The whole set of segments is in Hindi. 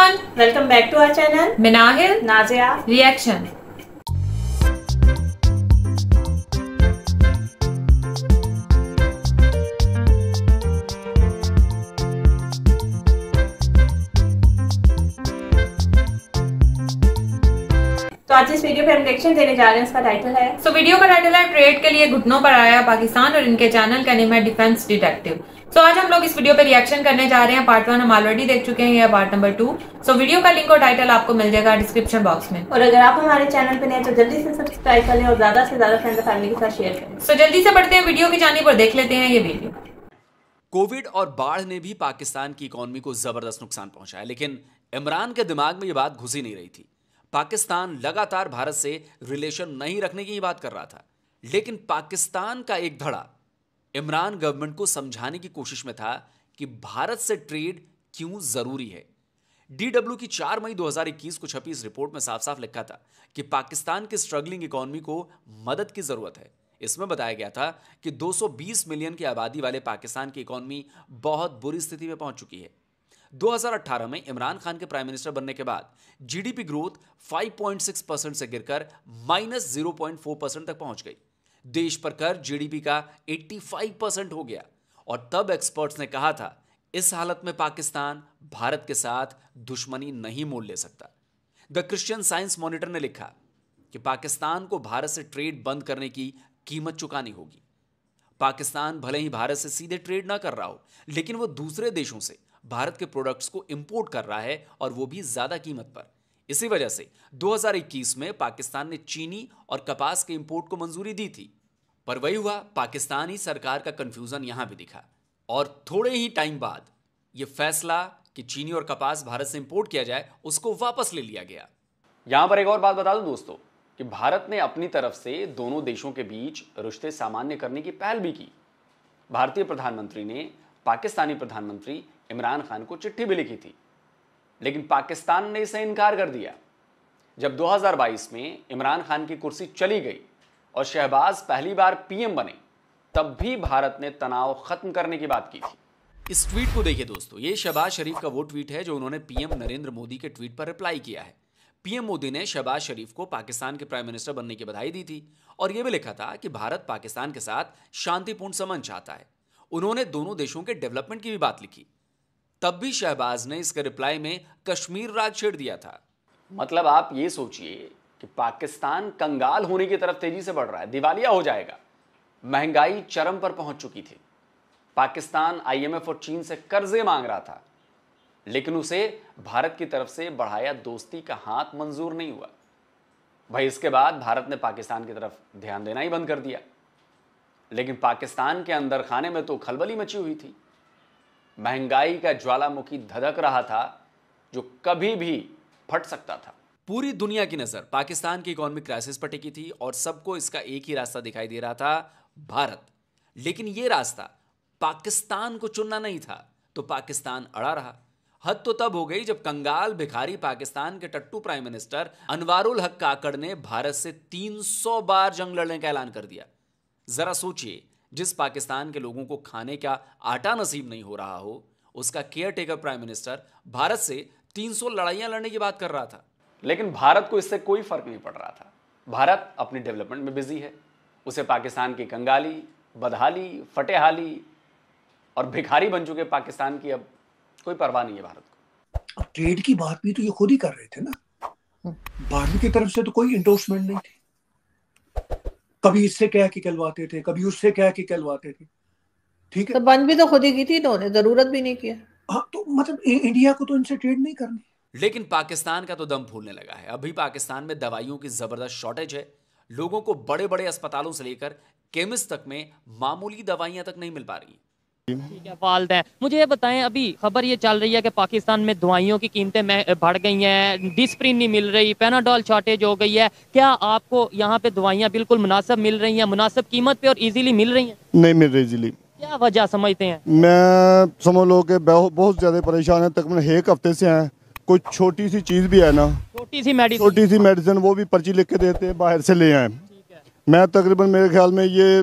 Everyone, welcome back to our channel Minahil Nazia reaction. तो आज इस वीडियो पे हम रिएक्शन देने जा रहे हैं। इसका टाइटल है वीडियो का टाइटल है ट्रेड के लिए घुटनों पर आया पाकिस्तान और इनके चैनल का नेम है डिफेंस डिटेक्टिव। आज हम लोग इस वीडियो पे रिएक्शन करने जा रहे हैं। पार्ट 1 हम ऑलरेडी देख चुके हैं, यह पार्ट नंबर 2। वीडियो का लिंक और टाइटल आपको मिल जाएगा डिस्क्रिप्शन बॉक्स में। और अगर आप हमारे चैनल पे नए तो जल्दी से सब्सक्राइब कर लें और ज्यादा से ज्यादा फ्रेंड और फैमिली के साथ शेयर करें। जल्दी से बढ़ते हैं वीडियो की जानिब और देख लेते हैं ये वीडियो। कोविड और बाढ़ ने भी पाकिस्तान की इकोनॉमी को जबरदस्त नुकसान पहुंचाया, लेकिन इमरान के दिमाग में ये बात घुसी नहीं रही थी। पाकिस्तान लगातार भारत से रिलेशन नहीं रखने की बात कर रहा था, लेकिन पाकिस्तान का एक धड़ा इमरान गवर्नमेंट को समझाने की कोशिश में था कि भारत से ट्रेड क्यों जरूरी है। DW की 4 मई 2021 को छपी इस रिपोर्ट में साफ साफ लिखा था कि पाकिस्तान की स्ट्रगलिंग इकोनॉमी को मदद की जरूरत है। इसमें बताया गया था कि 220 मिलियन की आबादी वाले पाकिस्तान की इकोनॉमी बहुत बुरी स्थिति में पहुंच चुकी है। 2018 में इमरान खान के प्राइम मिनिस्टर बनने के बाद GDP ग्रोथ 5.6% से गिरकर -0.4% तक पहुंच गई। देश पर कर GDP का 85% हो गया और तब एक्सपर्ट्स ने कहा था इस हालत में पाकिस्तान भारत के साथ दुश्मनी नहीं मोल ले सकता। द क्रिश्चियन साइंस मॉनिटर ने लिखा कि पाकिस्तान को भारत से ट्रेड बंद करने की कीमत चुकानी होगी। पाकिस्तान भले ही भारत से सीधे ट्रेड ना कर रहा हो, लेकिन वो दूसरे देशों से भारत के प्रोडक्ट्स को इंपोर्ट कर रहा है और वो भी ज्यादा कीमत पर। इसी वजह से 2021 में पाकिस्तान ने चीनी और कपास के इंपोर्ट को मंजूरी दी थी। पर वही हुआ, पाकिस्तानी सरकार का कंफ्यूजन यहां भी दिखा और थोड़े ही टाइम बाद यह फैसला कि चीनी और कपास भारत से इंपोर्ट किया जाए उसको वापस ले लिया गया। यहां पर एक और बात बता दूं दोस्तों कि भारत ने अपनी तरफ से दोनों देशों के बीच रिश्ते सामान्य करने की पहल भी की। भारतीय प्रधानमंत्री ने पाकिस्तानी प्रधानमंत्री इमरान खान को चिट्ठी भी लिखी थी, लेकिन पाकिस्तान ने इसे इनकार कर दिया। जब 2022 में इमरान खान की कुर्सी चली गई और शहबाज पहली बार PM बने, तब भी भारत ने तनाव खत्म करने की बात की थी। इस ट्वीट को देखिए दोस्तों, ये शहबाज शरीफ का वो ट्वीट है जो उन्होंने PM नरेंद्र मोदी के ट्वीट पर रिप्लाई किया है। PM मोदी ने शहबाज शरीफ को पाकिस्तान के प्राइम मिनिस्टर बनने की बधाई दी थी और यह भी लिखा था कि भारत पाकिस्तान के साथ शांतिपूर्ण संबंध चाहता है। उन्होंने दोनों देशों के डेवलपमेंट की भी बात लिखी। तब भी शहबाज ने इसके रिप्लाई में कश्मीर राज छेड़ दिया था। मतलब आप ये सोचिए कि पाकिस्तान कंगाल होने की तरफ तेजी से बढ़ रहा है, दिवालिया हो जाएगा। महंगाई चरम पर पहुंच चुकी थी। पाकिस्तान IMF और चीन से कर्जे मांग रहा था, लेकिन उसे भारत की तरफ से बढ़ाया दोस्ती का हाथ मंजूर नहीं हुआ। भाई इसके बाद भारत ने पाकिस्तान की तरफ ध्यान देना ही बंद कर दिया। लेकिन पाकिस्तान के अंदर खाने में तो खलबली मची हुई थी। महंगाई का ज्वालामुखी धधक रहा था जो कभी भी फट सकता था। पूरी दुनिया की नजर पाकिस्तान की इकोनॉमिक क्राइसिस पर टिकी थी और सबको इसका एक ही रास्ता दिखाई दे रहा था, भारत। लेकिन यह रास्ता पाकिस्तान को चुनना नहीं था, तो पाकिस्तान अड़ा रहा। हद तो तब हो गई जब कंगाल भिखारी पाकिस्तान के टट्टू प्राइम मिनिस्टर अनवारुल हक काकड़ ने भारत से 300 बार जंग लड़ने का ऐलान कर दिया। जरा सोचिए, जिस पाकिस्तान के लोगों को खाने का आटा नसीब नहीं हो रहा हो, उसका care taker prime minister Bharat से 300 लड़ाइयां लड़ने की बात कर रहा था। लेकिन भारत को इससे कोई फर्क नहीं पड़ रहा था। भारत अपनी डेवलपमेंट में बिजी है। उसे पाकिस्तान की कंगाली, बदहाली, फटेहाली और भिखारी बन चुके पाकिस्तान की अब कोई परवाह नहीं है भारत को। अब ट्रेड की बात भी तो ये खुद ही कर रहे थे ना। भारत की तरफ से तो कोई इंडोर्समेंट नहीं थी। कभी इससे कह के कहलवाते थे, कभी उससे कह के कहलवाते थे। ठीक है, तो बंद भी तो खुद ही की थी इन्होंने, जरूरत भी नहीं किया। हाँ, तो मतलब इंडिया को तो इनसे ट्रेड नहीं करनी। लेकिन पाकिस्तान का तो दम फूलने लगा है। अभी पाकिस्तान में दवाइयों की जबरदस्त शॉर्टेज है। लोगों को बड़े बड़े अस्पतालों से लेकर केमिस्ट तक में मामूली दवाइयां तक नहीं मिल पा रही। ठीक है, फाल्ट है। मुझे ये बताएं, अभी खबर ये चल रही है कि पाकिस्तान में दवाइयों की कीमतें बढ़ गई हैं, डिस्प्रिन नहीं मिल रही, पैनाडोल शॉर्टेज हो गई है। क्या आपको यहाँ पे दवाइयाँ बिल्कुल मुनासिब मिल रही हैं, मुनासिब कीमत पे और इजीली मिल रही हैं? नहीं मिल रही इजीली। क्या वजह समझते हैं? मैं समझ लो कि बहुत ज्यादा परेशान है। तकरीबन 1 हफ्ते से हैं। कोई छोटी सी चीज भी है ना, छोटी सी मेडिसिन वो भी पर्ची लिख के देते हैं, बाहर से ले आए। मैं तकरीबन मेरे ख्याल में ये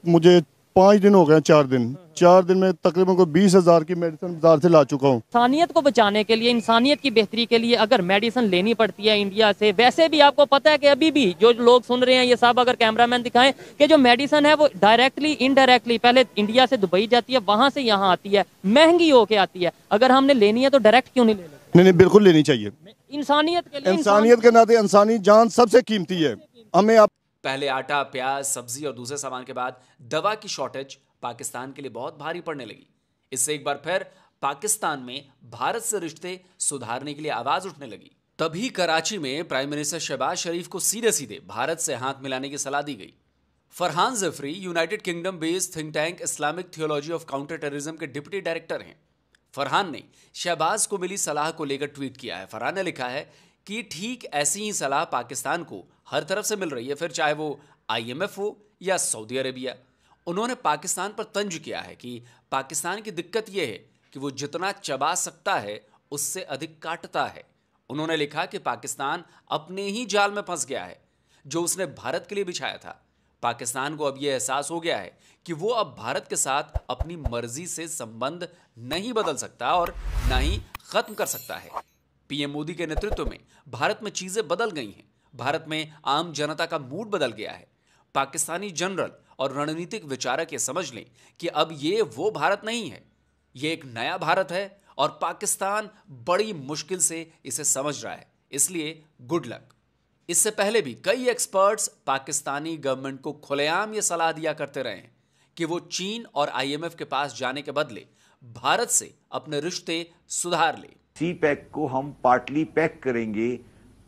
मुझे 5 दिन हो गए, 4 दिन 4 दिन में तकरीबन को 20,000 की मेडिसिन बाजार से ला चुका हूँ। इंसानियत को बचाने के लिए, इंसानियत की बेहतरी के लिए अगर मेडिसिन लेनी पड़ती है इंडिया से, वैसे भी आपको पता है कि अभी भी जो लोग सुन रहे हैं ये सब, अगर कैमरामैन दिखाएं कि जो मेडिसिन है वो डायरेक्टली इनडायरेक्टली पहले इंडिया से दुबई जाती है, वहां से यहाँ आती है, महंगी होके आती है। अगर हमने लेनी है तो डायरेक्ट क्यों नहीं ले लेते? नहीं, बिल्कुल लेनी चाहिए। इंसानियत के लिए, इंसानियत के नाते इंसानी जान सबसे कीमती है। हमें आप पहले आटा, प्याज, सब्जी और दूसरे सामान के बाद दवा की शॉर्टेज पाकिस्तान के लिए बहुत भारी पड़ने लगी। इससे एक बार फिर पाकिस्तान में भारत से रिश्ते सुधारने के लिए आवाज उठने लगी। तभी कराची में प्राइम मिनिस्टर शहबाज शरीफ को सीधे सीधे भारत से हाथ मिलाने की सलाह दी गई। Farhan Zafri United Kingdom based think tank Islamic theology of counter terrorism के डिप्टी डायरेक्टर हैं। फरहान ने शहबाज को मिली सलाह को लेकर ट्वीट किया है। फरहान ने लिखा है कि ठीक ऐसी ही सलाह पाकिस्तान को हर तरफ से मिल रही है, फिर चाहे वो IMF हो या सऊदी अरेबिया। उन्होंने पाकिस्तान पर तंज किया है कि पाकिस्तान की दिक्कत यह है कि वो जितना चबा सकता है उससे अधिक काटता है। उन्होंने लिखा कि पाकिस्तान अपने ही जाल में फंस गया है जो उसने भारत के लिए बिछाया था। पाकिस्तान को अब यह एहसास हो गया है कि वो अब भारत के साथ अपनी मर्जी से संबंध नहीं बदल सकता और न ही खत्म कर सकता है। PM मोदी के नेतृत्व में भारत में चीजें बदल गई हैं। भारत में आम जनता का मूड बदल गया है। पाकिस्तानी जनरल और रणनीतिक विचारक ये समझ लें कि अब ये वो भारत नहीं है, ये एक नया भारत है और पाकिस्तान बड़ी मुश्किल से इसे समझ रहा है। इसलिए गुड लक। इससे पहले भी कई एक्सपर्ट्स पाकिस्तानी गवर्नमेंट को खुलेआम ये सलाह दिया करते रहे हैं कि वो चीन और IMF के पास जाने के बदले भारत से अपने रिश्ते सुधार ले। CPEC को हम पार्टली पैक करेंगे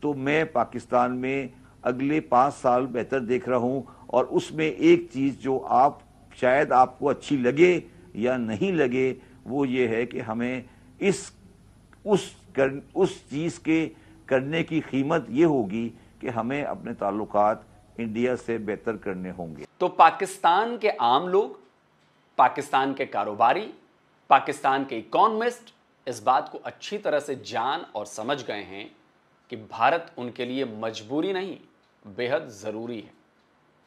तो मैं पाकिस्तान में अगले 5 साल बेहतर देख रहा हूं। और उसमें एक चीज जो आप शायद आपको अच्छी लगे या नहीं लगे वो ये है कि हमें उस चीज के करने की कीमत ये होगी कि हमें अपने ताल्लुकात इंडिया से बेहतर करने होंगे। तो पाकिस्तान के आम लोग, पाकिस्तान के कारोबारी, पाकिस्तान के इकोनॉमिस्ट इस बात को अच्छी तरह से जान और समझ गए हैं कि भारत उनके लिए मजबूरी नहीं, बेहद जरूरी है।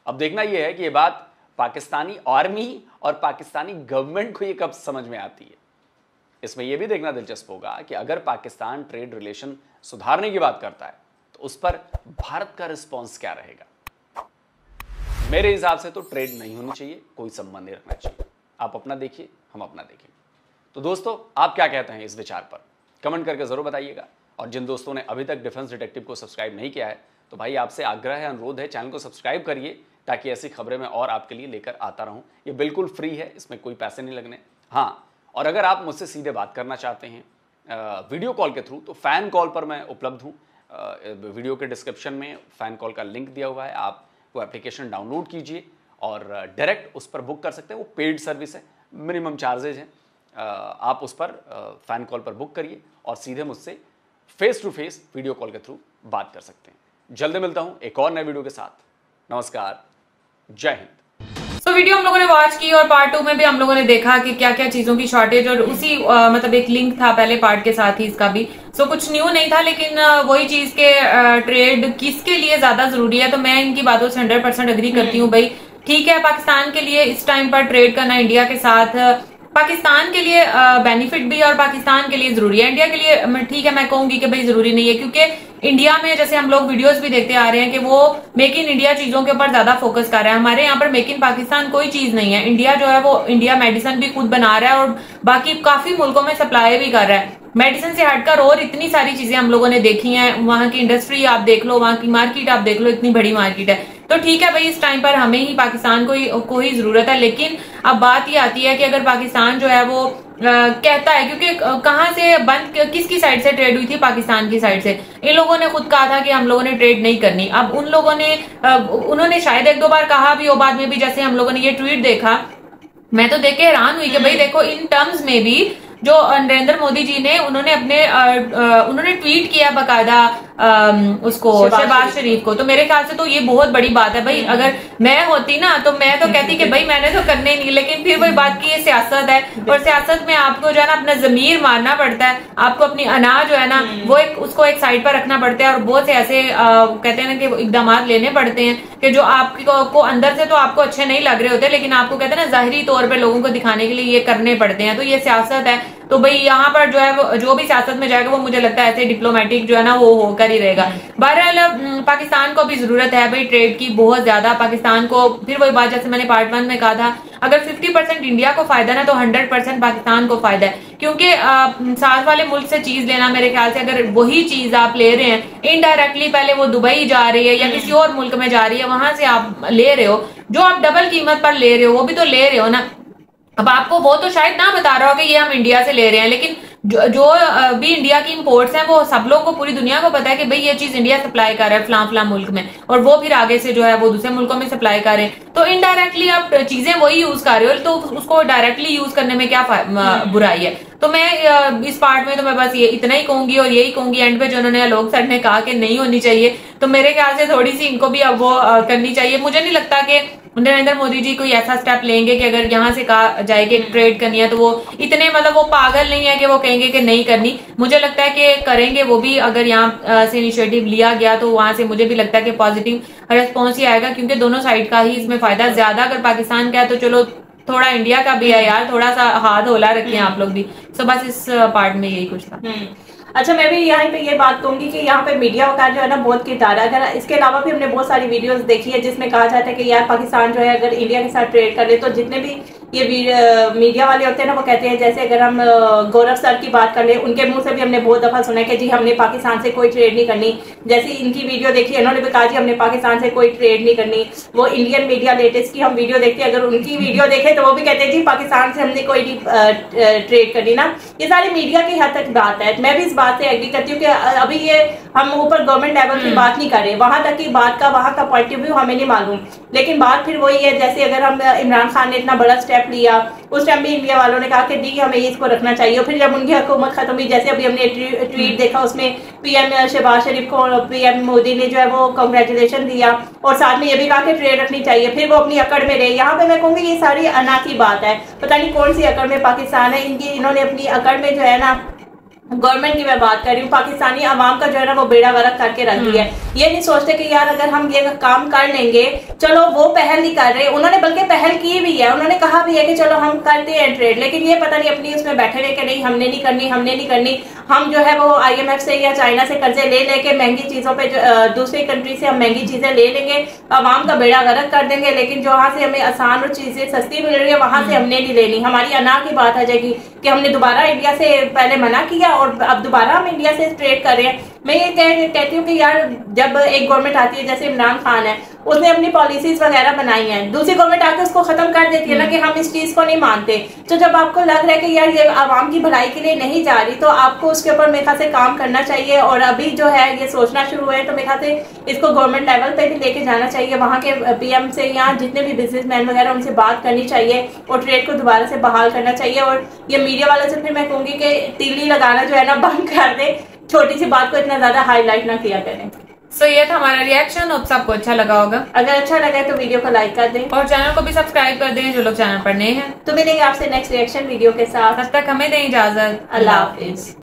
अब देखना यह है कि यह बात पाकिस्तानी आर्मी और पाकिस्तानी गवर्नमेंट को ये कब समझ में आती है। इसमें यह भी देखना दिलचस्प होगा कि अगर पाकिस्तान ट्रेड रिलेशन सुधारने की बात करता है तो उस पर भारत का रिस्पॉन्स क्या रहेगा। मेरे हिसाब से तो ट्रेड नहीं होनी चाहिए, कोई संबंध नहीं रखना चाहिए। आप अपना देखिए, हम अपना देखेंगे। तो दोस्तों, आप क्या कहते हैं इस विचार पर? कमेंट करके जरूर बताइएगा। और जिन दोस्तों ने अभी तक डिफेंस डिटेक्टिव को सब्सक्राइब नहीं किया है तो भाई आपसे आग्रह है, अनुरोध है, चैनल को सब्सक्राइब करिए ताकि ऐसी खबरें मैं और आपके लिए लेकर आता रहूं। ये बिल्कुल फ्री है, इसमें कोई पैसे नहीं लगने। हाँ, और अगर आप मुझसे सीधे बात करना चाहते हैं वीडियो कॉल के थ्रू तो फैन कॉल पर मैं उपलब्ध हूँ। वीडियो के डिस्क्रिप्शन में फैन कॉल का लिंक दिया हुआ है, आप वो एप्लीकेशन डाउनलोड कीजिए और डायरेक्ट उस पर बुक कर सकते हैं। वो पेड सर्विस है, मिनिमम चार्जेज हैं। आप उस पर फैन कॉल पर बुक करिए और सीधे मुझसे face to face video call के थ्रू बात कर सकते हैं। जल्दी मिलता हूं एक और नए वीडियो के साथ। नमस्कार, जय हिंद। तो वीडियो हम लोगों ने वॉच की और पार्ट 2 में भी हम लोगों ने देखा कि क्या क्या चीजों की शॉर्टेज, और उसी मतलब एक लिंक था पहले पार्ट के साथ ही इसका भी। सो कुछ न्यू नहीं था, लेकिन वही चीज के ट्रेड किसके लिए ज्यादा जरूरी है, तो मैं इनकी बातों से 100% एग्री करती हूँ। भाई ठीक है, पाकिस्तान के लिए इस टाइम पर ट्रेड करना इंडिया के साथ पाकिस्तान के लिए बेनिफिट भी और पाकिस्तान के लिए जरूरी है। इंडिया के लिए ठीक है, मैं कहूंगी कि भाई जरूरी नहीं है, क्योंकि इंडिया में जैसे हम लोग वीडियोस भी देखते आ रहे हैं कि वो मेक इन इंडिया चीजों के ऊपर ज्यादा फोकस कर रहा है। हमारे यहाँ पर मेक इन पाकिस्तान कोई चीज नहीं है। इंडिया जो है वो इंडिया मेडिसिन भी खुद बना रहा है और बाकी काफी मुल्कों में सप्लाई भी कर रहा है। मेडिसिन से हटकर और इतनी सारी चीजें हम लोगों ने देखी हैं। वहां की इंडस्ट्री आप देख लो, वहां की मार्केट आप देख लो, इतनी बड़ी मार्केट है। तो ठीक है भाई, इस टाइम पर हमें ही पाकिस्तान को ही जरूरत है। लेकिन अब बात ये आती है कि अगर पाकिस्तान जो है वो कहता है, क्योंकि कहां से बंद, किसकी साइड से ट्रेड हुई थी? पाकिस्तान की साइड से। इन लोगों ने खुद कहा था कि हम लोगों ने ट्रेड नहीं करनी। अब उन लोगों ने उन्होंने शायद 1-2 बार कहा भी हो, बाद में भी जैसे हम लोगों ने ये ट्वीट देखा, मैं तो देख के हैरान हुई कि भाई देखो, इन टर्म्स में भी जो नरेंद्र मोदी जी ने उन्होंने ट्वीट किया बकायदा उसको शहबाज शरीफ को। तो मेरे ख्याल से तो ये बहुत बड़ी बात है भाई। अगर मैं होती ना तो मैं तो कहती कि भाई मैंने तो करने नहीं, लेकिन फिर वही बात की ये सियासत है और सियासत में आपको जो है ना अपना जमीर मारना पड़ता है। आपको अपनी अना जो है ना वो उसको एक साइड पर रखना पड़ता है और बहुत से ऐसे कहते हैं ना कि इकदाम लेने पड़ते हैं कि जो आपको अंदर से तो आपको अच्छे नहीं लग रहे होते, लेकिन आपको कहते हैं ना जाहिरी तौर पे लोगों को दिखाने के लिए ये करने पड़ते हैं। तो ये सियासत है। तो भाई यहाँ पर जो है जो भी सियासत में जाएगा वो मुझे लगता है ऐसे डिप्लोमेटिक जो है ना वो होकर ही रहेगा। बहरहाल पाकिस्तान को भी जरूरत है भाई ट्रेड की बहुत ज्यादा। पाकिस्तान को फिर वही बात जैसे मैंने पार्ट 1 में कहा था, अगर 50% इंडिया को फायदा ना तो 100% पाकिस्तान को फायदा है, क्योंकि साथ वाले मुल्क से चीज लेना मेरे ख्याल से अगर वही चीज आप ले रहे हैं इनडायरेक्टली, पहले वो दुबई जा रही है या किसी और मुल्क में जा रही है, वहां से आप ले रहे हो, जो आप डबल कीमत पर ले रहे हो वो भी तो ले रहे हो ना। अब आपको वो तो शायद ना बता रहा हो कि ये हम इंडिया से ले रहे हैं, लेकिन जो भी इंडिया की इंपोर्ट्स हैं वो सब लोगों को, पूरी दुनिया को पता है कि भाई ये चीज इंडिया सप्लाई कर रहा है फलां मुल्क में, और वो फिर आगे से जो है वो दूसरे मुल्कों में सप्लाई कर रहे हैं। तो इनडायरेक्टली आप चीजें वही यूज कर रहे हो, तो उसको डायरेक्टली यूज करने में क्या बुराई है। तो मैं इस पार्ट में तो मैं बस ये इतना ही कहूंगी, और यही कहूंगी एंड पे जो उन्होंने लोग सर ने कहा कि नहीं होनी चाहिए, तो मेरे ख्याल से थोड़ी सी इनको भी अब वो करनी चाहिए। मुझे नहीं लगता कि नरेंद्र मोदी जी कोई ऐसा स्टेप लेंगे कि अगर यहाँ से कहा जाए कि ट्रेड करनी है तो वो इतने मतलब वो पागल नहीं है कि वो कहेंगे कि नहीं करनी। मुझे लगता है कि करेंगे वो भी, अगर यहाँ से इनिशिएटिव लिया गया तो वहां से मुझे भी लगता है कि पॉजिटिव रिस्पॉन्स ही आएगा, क्योंकि दोनों साइड का ही इसमें फायदा ज्यादा। अगर पाकिस्तान का है तो चलो थोड़ा इंडिया का भी है यार, थोड़ा सा हाथ होला रखें आप लोग भी। सो बस इस पार्ट में यही कुछ था। अच्छा, मैं भी यहाँ पे ये बात कहूंगी कि यहाँ पे मीडिया का जो है ना बहुत किरदार है। अगर इसके अलावा भी हमने बहुत सारी वीडियोस देखी है जिसमें कहा जाता है कि यार पाकिस्तान जो है अगर इंडिया के साथ ट्रेड कर ले, तो जितने भी ये मीडिया वाले होते हैं ना वो कहते हैं, जैसे अगर हम गौरव सर की बात कर ले, उनके मुंह से भी हमने बहुत दफा सुना है कि जी हमने पाकिस्तान से कोई ट्रेड नहीं करनी। जैसे इनकी वीडियो देखी, इन्होंने भी कहा जी हमने पाकिस्तान से कोई ट्रेड नहीं करनी। वो इंडियन मीडिया लेटेस्ट की हम वीडियो देखते हैं, अगर उनकी वीडियो देखे तो वो भी कहते हैं जी पाकिस्तान से हमने कोई ट्रेड करनी ना। ये सारी मीडिया की हद तक बात है। मैं भी इस बात से एग्री करती हूँ कि अभी ये हम ऊपर गवर्नमेंट लेवल की बात नहीं कर रहे, वहां तक की बात का वहां का पॉइंट ऑफ व्यू हमें नहीं मालूम, लेकिन बात फिर वही है। जैसे अगर हम इमरान खान ने इतना बड़ा स्टेप लिया, उस टाइम भी इंडिया वालों ने कहा कि दी हमें इसको रखना चाहिए। फिर जब उनकी हुकूमत खत्म हुई, जैसे अभी हमने ट्वीट देखा, उसमें पीएम शहबाज शरीफ को पीएम मोदी ने जो है वो कांग्रेचुलेशन दिया और साथ में ये भी कहा कि ट्रेड रखनी चाहिए। फिर वो अपनी अकड़ में रहे। यहाँ पे मैं कहूँगी ये सारी अना की बात है, पता नहीं कौन सी अकड़ में पाकिस्तान है। इन्होंने अपनी अकड़ में जो है ना, गवर्नमेंट की मैं बात कर रही हूँ, पाकिस्तानी आवाम का जो है ना वो बेड़ा गर्क करके रख दिया है। ये नहीं सोचते कि यार अगर हम ये काम कर लेंगे, चलो वो पहल नहीं कर रहे, उन्होंने बल्कि पहल की भी है, उन्होंने कहा भी है कि चलो हम करते हैं ट्रेड, लेकिन ये पता नहीं अपनी उसमें बैठे रहे कि नहीं हमने नहीं करनी, हमने नहीं करनी। हम जो है वो IMF से या चाइना से कर्जे ले लेके महंगी चीजों पे दूसरी कंट्री से हम महंगी चीजें ले लेंगे, आवाम का बेड़ा गर्क कर देंगे, लेकिन जो वहां से हमें आसान और चीजें सस्ती मिल रही है वहां से हमने नहीं लेनी। हमारी अना की बात आ जाएगी कि हमने दोबारा इंडिया से पहले मना किया और अब दोबारा हम इंडिया से ट्रेड कर रहे हैं। मैं ये कहती हूँ कि यार जब एक गवर्नमेंट आती है, जैसे इमरान खान है, उसने अपनी पॉलिसीज वगैरह बनाई हैं, दूसरी गवर्नमेंट आकर उसको खत्म कर देती है ना कि हम इस चीज को नहीं मानते। तो जब आपको लग रहा है कि यार ये आवाम की भलाई के लिए नहीं जा रही, तो आपको उसके ऊपर मेरे ख्याल से काम करना चाहिए। और अभी जो है ये सोचना शुरू हुआ है, तो मेरे ख्याल से इसको गवर्नमेंट लेवल पे भी लेके जाना चाहिए, वहाँ के PM से या जितने भी बिजनेसमैन वगैरह उनसे बात करनी चाहिए और ट्रेड को दोबारा से बहाल करना चाहिए। और ये मीडिया वालों से फिर मैं कहूंगी कि तीली लगाना जो है ना बंद कर दे, छोटी सी बात को इतना ज्यादा हाईलाइट ना किया करें। सो ये था हमारा रिएक्शन, अब सबको अच्छा लगा होगा। अगर अच्छा लगा तो वीडियो को लाइक कर दें और चैनल को भी सब्सक्राइब कर दें जो लोग चैनल पर नए हैं। तो मिलेंगे आपसे नेक्स्ट रिएक्शन वीडियो के साथ, तब तक हमें दें इजाजत। अल्लाह हाफिज।